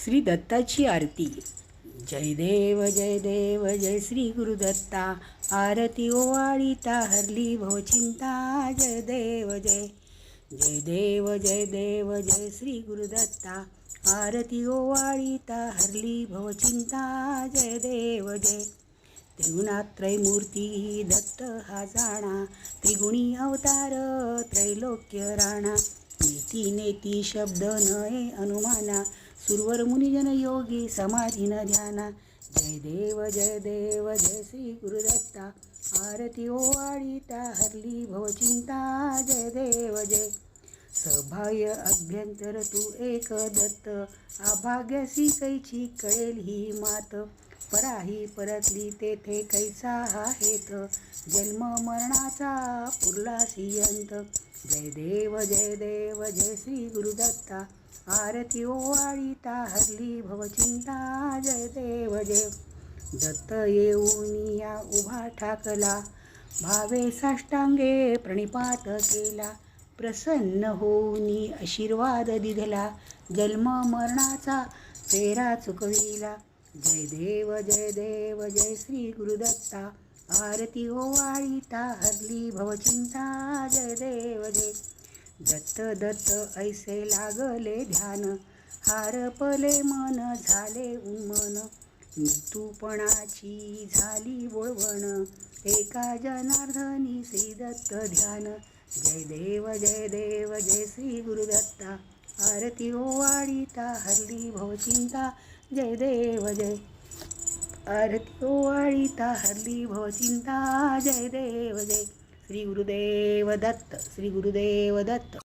श्री दत्ताची आरती. जय देव जय देव जय श्री गुरुदत्ता, आरती ओवाळीता हरली भवचिंता. जय देव जय जय देव जय देव जय श्री गुरुदत्ता, आरती ओवाळीता हरली भवचिंता. जय देव जय. त्रिगुणात्रय मूर्ती दत्त हा जाणा, त्रिगुणी अवतार त्रैलोक्य राणा. नेती नेती शब्द नये अनुमाना, सुरवर मुनिजन योगी समाधीन ध्याना. जय देव जय श्री गुरुदत्ता, आरती ओवाळीता हरली भवचिंता. जय देव जय. सभाय अभ्यंतर तू एक दत्त, अभाग्यासी कैची कळेल ही मात. पराही परतली तेथे कैसा हा हेत, जन्म मरणाचा पुरलासी अंत. जय देव जय श्री गुरुदत्ता, आरती ओवाळीता हरली भवचिंता. जय देव जय. दत्त येऊन या उभा ठाकला, भावे साष्टांगे प्रणिपात केला. प्रसन्न होऊन आशीर्वाद दिधला, जन्म मरणाचा फेरा चुकविला. जय देव जय श्री गुरुदत्ता, आरती ओवाळीता हरली भवचिंता. जय देव जय. दत्त दत्त ऐसे लागले ध्यान, हारपले मन झाले उन्मन. मृत्यूपणाची झाली बोळवण, एका जनार्दनी श्री दत्त ध्यान. जय देव जय श्री गुरुदत्ता, आरती ओवाळीता हरली भवचिंता. जय देव जय. आरती ओवाळीता हरली भवचिंता. जय देव जय. श्री गुरुदेव दत्त, श्री गुरुदेव दत्त.